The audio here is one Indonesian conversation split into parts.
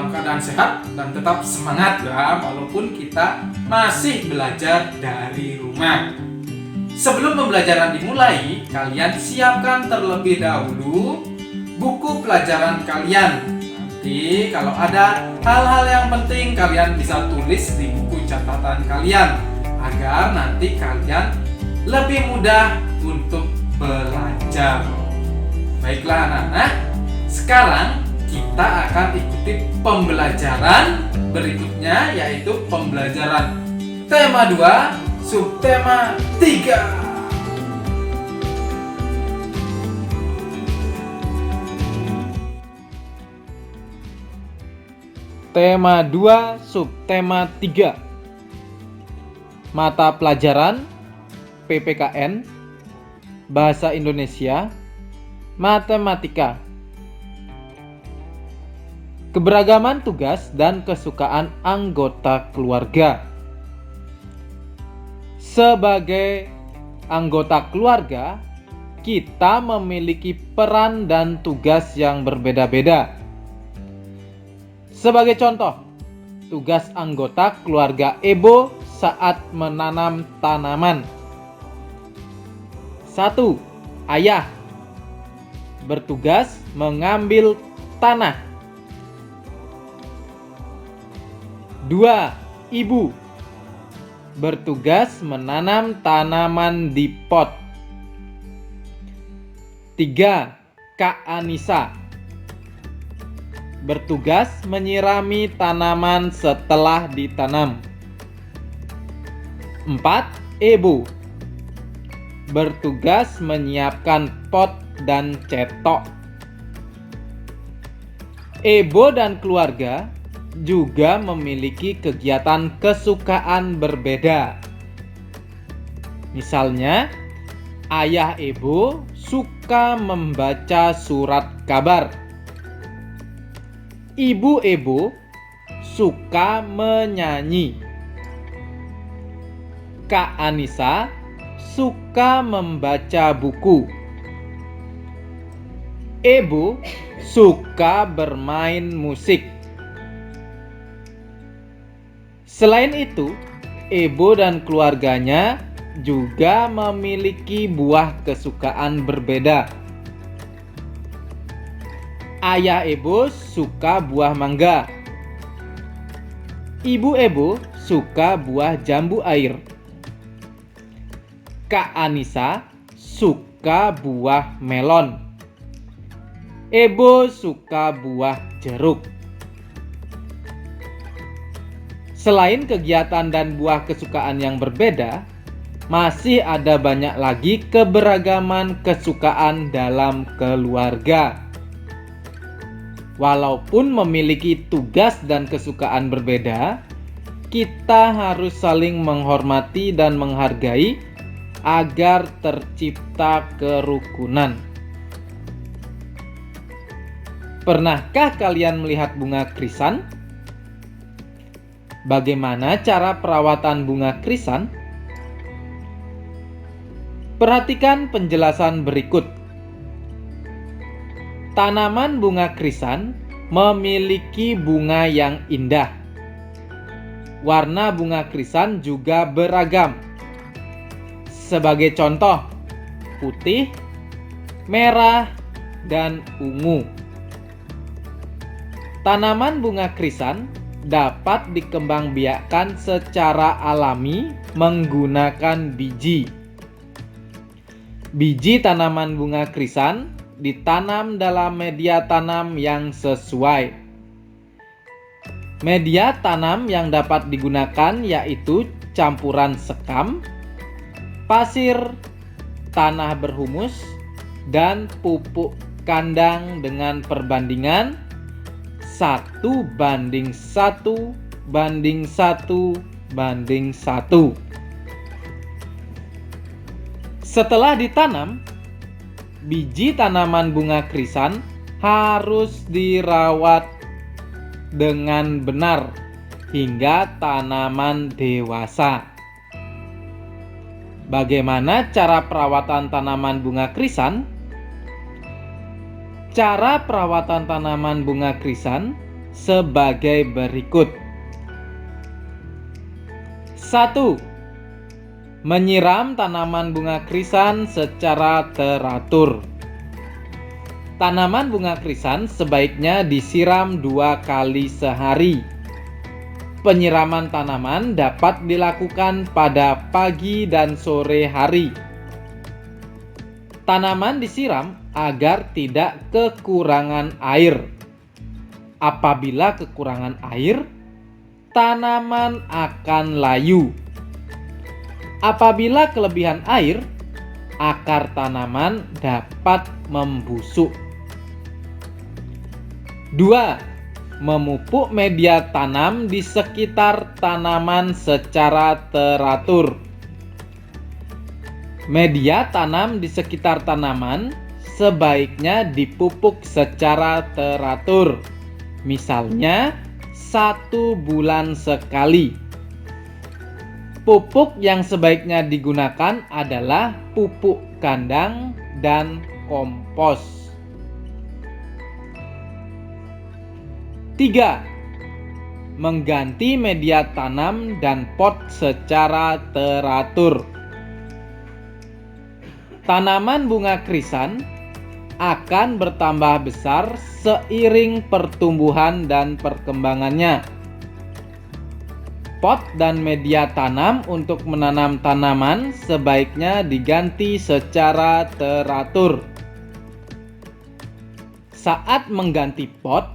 dalam keadaan sehat dan tetap semangat ya, walaupun kita masih belajar dari rumah. Sebelum pembelajaran dimulai, kalian siapkan terlebih dahulu buku pelajaran kalian. Nanti kalau ada hal-hal yang penting kalian bisa tulis di buku catatan kalian agar nanti kalian lebih mudah untuk belajar. Baiklah anak-anak, sekarang kita akan ikuti pembelajaran berikutnya, yaitu pembelajaran tema 2, subtema 3. Tema 2, subtema 3. Mata pelajaran PPKN, Bahasa Indonesia, Matematika. Keberagaman tugas dan kesukaan anggota keluarga. Sebagai anggota keluarga, kita memiliki peran dan tugas yang berbeda-beda. Sebagai contoh, tugas anggota keluarga Ebo saat menanam tanaman. 1. Ayah bertugas mengambil tanah. 2. Ibu bertugas menanam tanaman di pot. 3. Kak Anissa bertugas menyirami tanaman setelah ditanam. 4. Ebo bertugas menyiapkan pot dan cetok. Ebo dan keluarga juga memiliki kegiatan kesukaan berbeda. Misalnya, ayah Ebo suka membaca surat kabar. Ibu Ebo suka menyanyi. Kak Anissa suka membaca buku. Ebo suka bermain musik. Selain itu, Ebo dan keluarganya juga memiliki buah kesukaan berbeda. Ayah Ebo suka buah mangga. Ibu Ebo suka buah jambu air. Kak Anissa suka buah melon. Ebo suka buah jeruk. Selain kegiatan dan buah kesukaan yang berbeda, masih ada banyak lagi keberagaman kesukaan dalam keluarga. Walaupun memiliki tugas dan kesukaan berbeda, kita harus saling menghormati dan menghargai agar tercipta kerukunan. Pernahkah kalian melihat bunga krisan? Bagaimana cara perawatan bunga krisan? Perhatikan penjelasan berikut. Tanaman bunga krisan memiliki bunga yang indah. Warna bunga krisan juga beragam. Sebagai contoh, putih, merah, dan ungu. Tanaman bunga krisan dapat dikembangbiakkan secara alami menggunakan biji. Biji tanaman bunga krisan ditanam dalam media tanam yang sesuai. Media tanam yang dapat digunakan yaitu campuran sekam, pasir, tanah berhumus, dan pupuk kandang dengan perbandingan 1:1:1:1. Setelah ditanam, biji tanaman bunga krisan harus dirawat dengan benar hingga tanaman dewasa. Bagaimana cara perawatan tanaman bunga krisan? Cara perawatan tanaman bunga krisan sebagai berikut. 1. Menyiram tanaman bunga krisan secara teratur. Tanaman bunga krisan sebaiknya disiram 2 kali sehari. Penyiraman tanaman dapat dilakukan pada pagi dan sore hari. Tanaman disiram agar tidak kekurangan air. Apabila kekurangan air, tanaman akan layu. Apabila kelebihan air, akar tanaman dapat membusuk. 2. Memupuk media tanam di sekitar tanaman secara teratur. Media tanam di sekitar tanaman sebaiknya dipupuk secara teratur. Misalnya 1 bulan sekali. Pupuk yang sebaiknya digunakan adalah pupuk kandang dan kompos. 3. Mengganti media tanam dan pot secara teratur. Tanaman bunga krisan akan bertambah besar seiring pertumbuhan dan perkembangannya. Pot dan media tanam untuk menanam tanaman sebaiknya diganti secara teratur. Saat mengganti pot,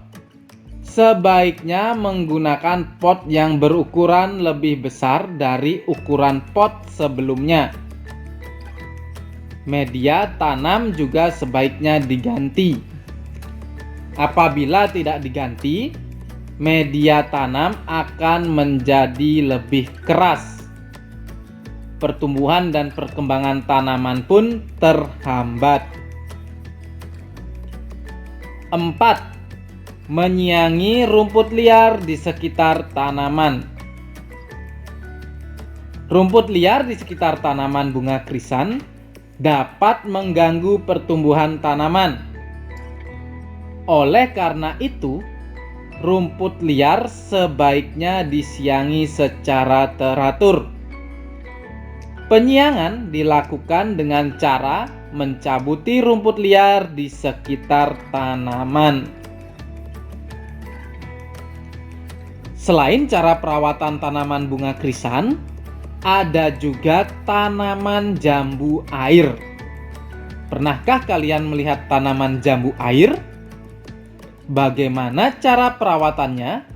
sebaiknya menggunakan pot yang berukuran lebih besar dari ukuran pot sebelumnya. Media tanam juga sebaiknya diganti. Apabila tidak diganti, media tanam akan menjadi lebih keras. Pertumbuhan dan perkembangan tanaman pun terhambat. 4. Menyiangi rumput liar di sekitar tanaman. Rumput liar di sekitar tanaman bunga krisan dapat mengganggu pertumbuhan tanaman. Oleh karena itu, rumput liar sebaiknya disiangi secara teratur. Penyiangan dilakukan dengan cara mencabuti rumput liar di sekitar tanaman. Selain cara perawatan tanaman bunga krisan, ada juga tanaman jambu air. Pernahkah kalian melihat tanaman jambu air? Bagaimana cara perawatannya?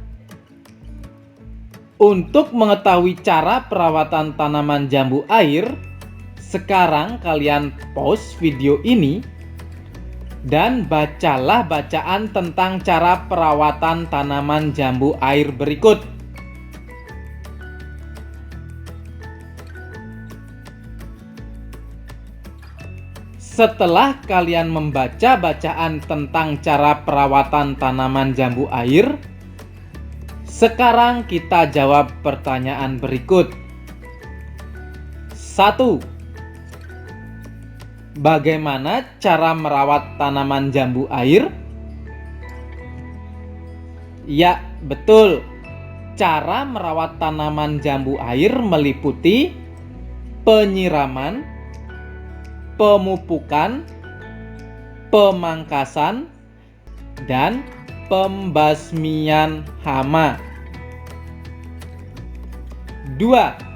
Untuk mengetahui cara perawatan tanaman jambu air, sekarang kalian pause video ini dan bacalah bacaan tentang cara perawatan tanaman jambu air berikut. Setelah kalian membaca bacaan tentang cara perawatan tanaman jambu air, sekarang kita jawab pertanyaan berikut. 1. Bagaimana cara merawat tanaman jambu air? Ya, betul. Cara merawat tanaman jambu air meliputi penyiraman, pemupukan, pemangkasan, dan pembasmian hama. 2.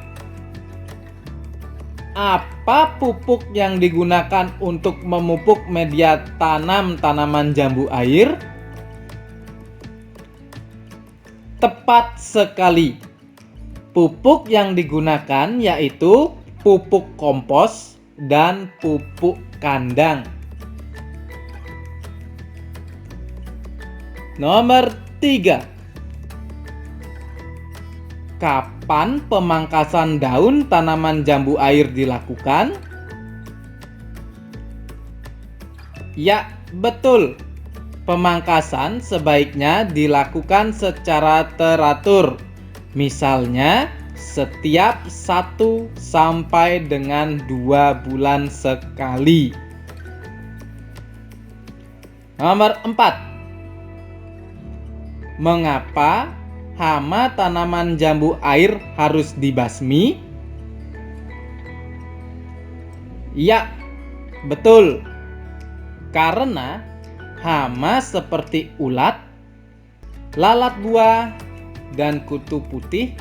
Apa pupuk yang digunakan untuk memupuk media tanam tanaman jambu air? Tepat sekali. Pupuk yang digunakan yaitu pupuk kompos dan pupuk kandang. Nomor 3. Kapan pemangkasan daun tanaman jambu air dilakukan? Ya, betul. Pemangkasan sebaiknya dilakukan secara teratur. Misalnya, setiap 1 sampai dengan 2 bulan sekali. Nomor 4. Mengapa hama tanaman jambu air harus dibasmi? Ya, betul. Karena hama seperti ulat, lalat buah, dan kutu putih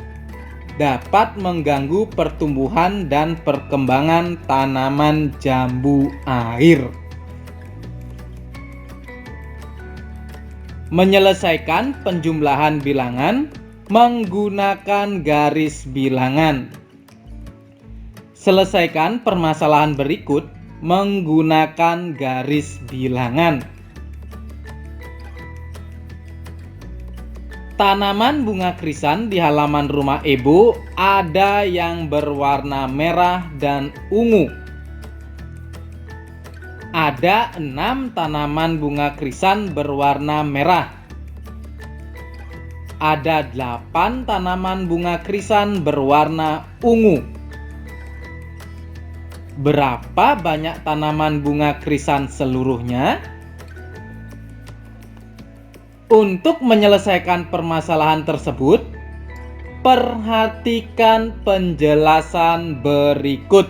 dapat mengganggu pertumbuhan dan perkembangan tanaman jambu air. Menyelesaikan penjumlahan bilangan menggunakan garis bilangan. Selesaikan permasalahan berikut menggunakan garis bilangan. Tanaman bunga krisan di halaman rumah Ibu ada yang berwarna merah dan ungu. Ada 6 tanaman bunga krisan berwarna merah. Ada 8 tanaman bunga krisan berwarna ungu. Berapa banyak tanaman bunga krisan seluruhnya? Untuk menyelesaikan permasalahan tersebut, perhatikan penjelasan berikut.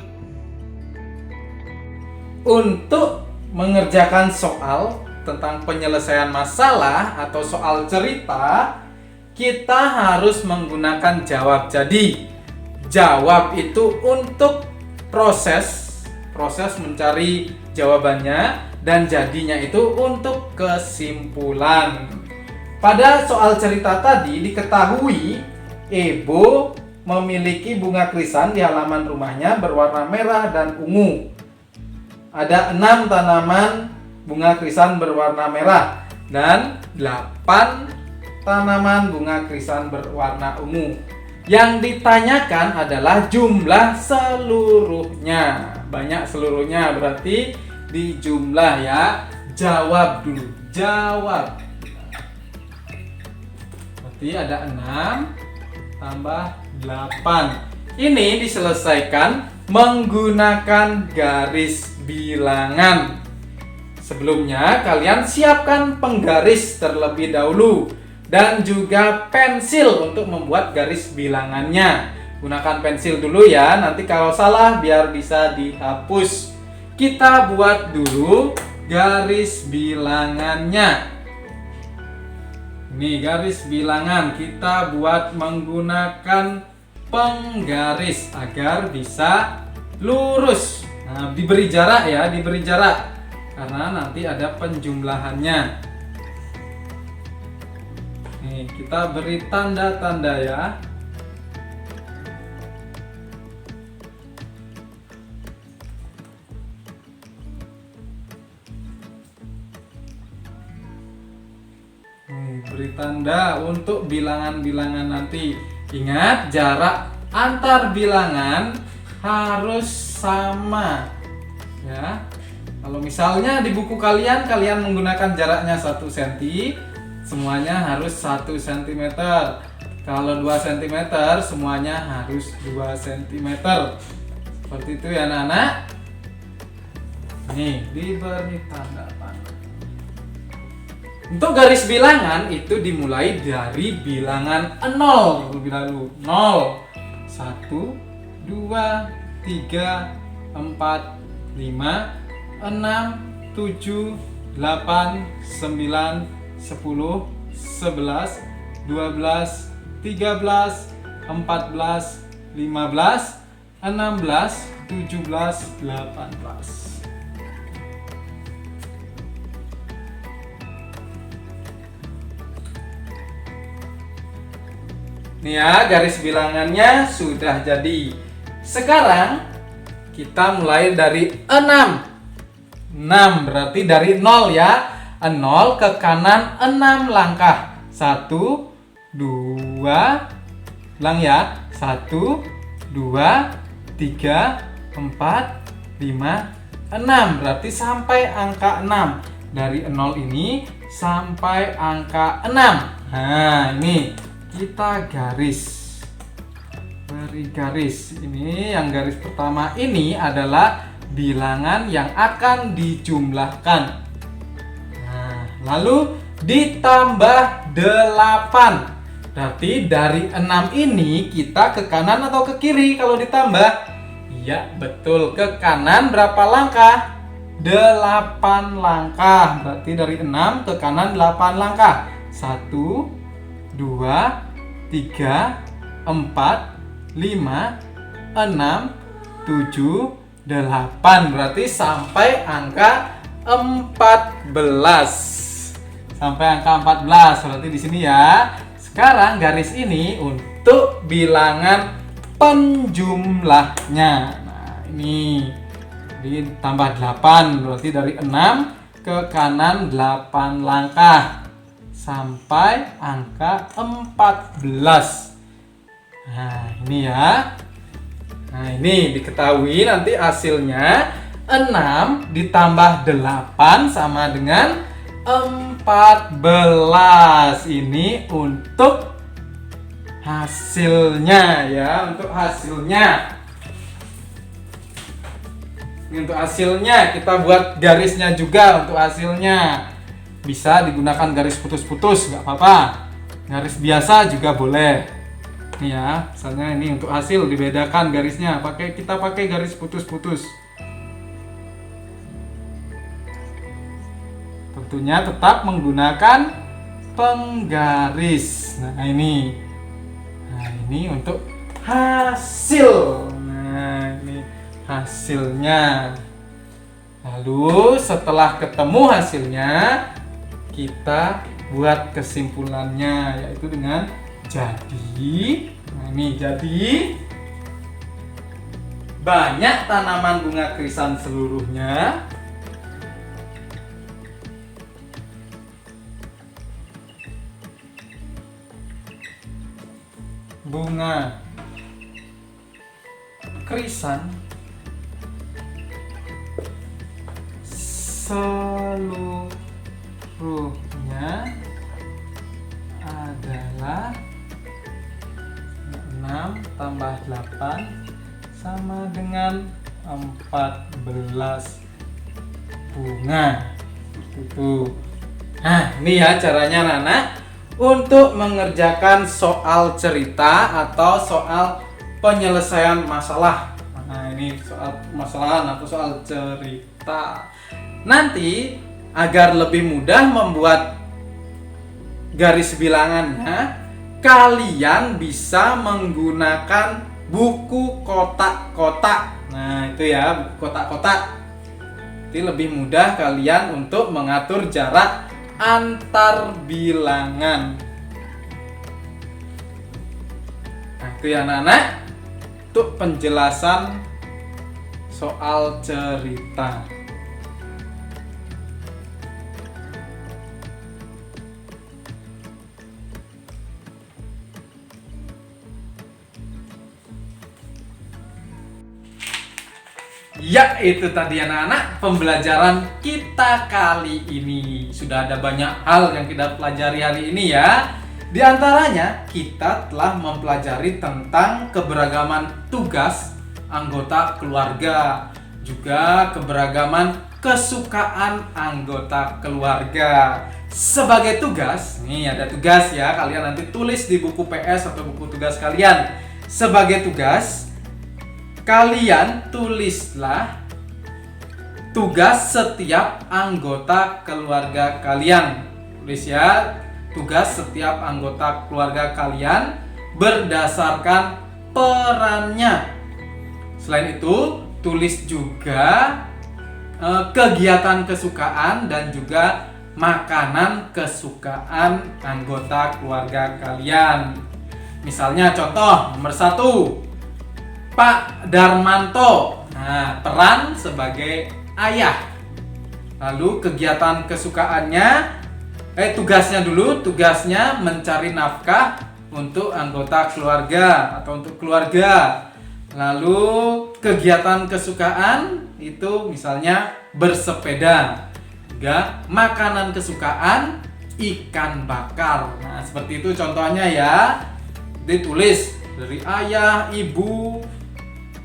Untuk mengerjakan soal tentang penyelesaian masalah atau soal cerita, kita harus menggunakan jawab jadi. Jawab itu untuk proses mencari jawabannya, dan jadinya itu untuk kesimpulan. Pada soal cerita tadi diketahui Ebo memiliki bunga krisan di halaman rumahnya berwarna merah dan ungu. Ada 6 tanaman bunga krisan berwarna merah dan 8 tanaman bunga krisan berwarna ungu. Yang ditanyakan adalah jumlah seluruhnya. Banyak seluruhnya, berarti dijumlah ya. Jawab dulu. Jawab. Berarti ada 6 tambah 8. Ini diselesaikan menggunakan garis bilangan. Sebelumnya kalian siapkan penggaris terlebih dahulu dan juga pensil untuk membuat garis bilangannya. Gunakan pensil dulu ya, nanti kalau salah biar bisa dihapus. Kita buat dulu garis bilangannya. Ini garis bilangan kita buat menggunakan penggaris agar bisa lurus. Nah, diberi jarak ya, diberi jarak karena nanti ada penjumlahannya. Nih, kita beri tanda-tanda ya. Beri tanda untuk bilangan-bilangan nanti. Ingat, jarak antar bilangan harus sama ya. Kalau misalnya di buku kalian menggunakan jaraknya 1 cm, semuanya harus 1 cm. Kalau 2 cm, semuanya harus 2 cm. Seperti itu ya anak-anak. Nih, diberi tanda panah. Untuk garis bilangan itu dimulai dari bilangan 0 terlebih dahulu. 0, 1, 2, 3, 4, 5, 6, 7, 8, 9, 10, 11, 12, 13, 14, 15, 16, 17, 18. Nih ya, garis bilangannya sudah jadi. Sekarang kita mulai dari 6. 6 berarti dari 0 ya. 0 ke kanan 6 langkah. 1, 2, ulang ya. 1, 2, 3, 4, 5, 6. Berarti sampai angka 6. Dari 0 ini sampai angka 6. Nah, ini kita garis. Beri garis. Ini yang garis pertama ini adalah bilangan yang akan dijumlahkan. Nah, lalu ditambah 8. Berarti dari 6 ini kita ke kanan atau ke kiri kalau ditambah? Iya, betul. Ke kanan berapa langkah? 8 langkah. Berarti dari 6 ke kanan 8 langkah. 1, 2, 3, 4, 5, 6, 7, 8. Berarti sampai angka 14. Sampai angka 14. Berarti di sini ya. Sekarang garis ini untuk bilangan penjumlahnya. Nah, ini ditambah 8, berarti dari 6 ke kanan 8 langkah sampai angka 14. Nah, ini ya. Nah, ini diketahui nanti hasilnya 6 ditambah 8 sama dengan 14. Ini untuk hasilnya ya, untuk hasilnya. Ini untuk hasilnya, kita buat garisnya juga untuk hasilnya. Bisa digunakan garis putus-putus, nggak apa-apa. Garis biasa juga boleh. Ini ya, misalnya ini untuk hasil dibedakan garisnya. Kita pakai garis putus-putus. Tentunya tetap menggunakan penggaris. Nah, ini untuk hasil. Nah, ini hasilnya. Lalu setelah ketemu hasilnya, kita buat kesimpulannya, yaitu dengan jadi. Nah, ini jadi banyak tanaman bunga krisan seluruhnya. Bunga krisan seluruhnya adalah 6 tambah 8 sama dengan 14 bunga. Itu. Nah, ini ya caranya anak-anak untuk mengerjakan soal cerita atau soal penyelesaian masalah. Nah, ini soal masalahan atau soal cerita. Nanti agar lebih mudah membuat garis bilangannya, kalian bisa menggunakan buku kotak-kotak. Nah, itu ya, buku kotak-kotak. Jadi lebih mudah kalian untuk mengatur jarak antar bilangan. Nah, itu ya anak-anak, untuk penjelasan soal cerita. Ya, itu tadi anak-anak pembelajaran kita kali ini. Sudah ada banyak hal yang kita pelajari hari ini ya. Di antaranya kita telah mempelajari tentang keberagaman tugas anggota keluarga, juga keberagaman kesukaan anggota keluarga. Sebagai tugas, nih ada tugas ya, kalian nanti tulis di buku PS atau buku tugas kalian. Sebagai tugas, kalian tulislah tugas setiap anggota keluarga kalian. Tulis ya, tugas setiap anggota keluarga kalian berdasarkan perannya. Selain itu, tulis juga kegiatan kesukaan dan juga makanan kesukaan anggota keluarga kalian. Misalnya contoh nomor 1, Pak Darmanto. Nah, peran sebagai ayah. Lalu kegiatan kesukaannya, tugasnya dulu, tugasnya mencari nafkah untuk anggota keluarga atau untuk keluarga. Lalu kegiatan kesukaan itu misalnya bersepeda. Juga makanan kesukaan ikan bakar. Nah, seperti itu contohnya ya. Ditulis dari ayah, ibu,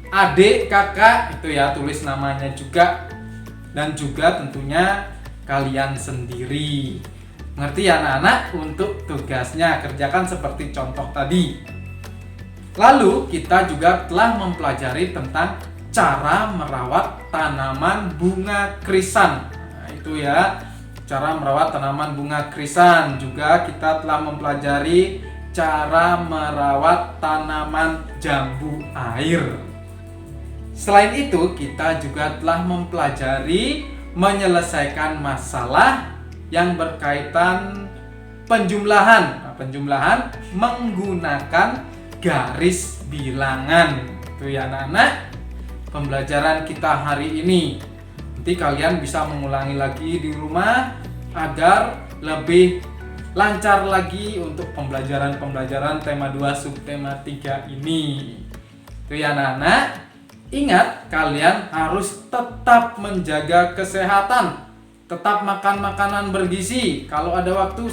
adik, kakak, itu ya, tulis namanya juga. Dan juga tentunya kalian sendiri. Ngerti ya anak-anak? Untuk tugasnya kerjakan seperti contoh tadi. Lalu kita juga telah mempelajari tentang cara merawat tanaman bunga krisan. Nah, itu ya, cara merawat tanaman bunga krisan. Juga kita telah mempelajari cara merawat tanaman jambu air. Selain itu, kita juga telah mempelajari menyelesaikan masalah yang berkaitan penjumlahan. Nah, penjumlahan menggunakan garis bilangan. Itu ya anak-anak, pembelajaran kita hari ini. Nanti kalian bisa mengulangi lagi di rumah agar lebih lancar lagi untuk pembelajaran tema 2 subtema 3 ini. Itu ya anak-anak. Ingat, kalian harus tetap menjaga kesehatan, tetap makan makanan bergizi. Kalau ada waktu,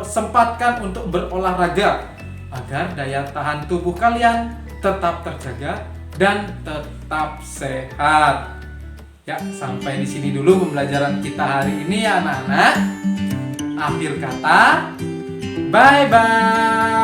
sempatkan untuk berolahraga agar daya tahan tubuh kalian tetap terjaga dan tetap sehat. Ya, sampai di sini dulu pembelajaran kita hari ini ya anak-anak. Akhir kata, bye bye.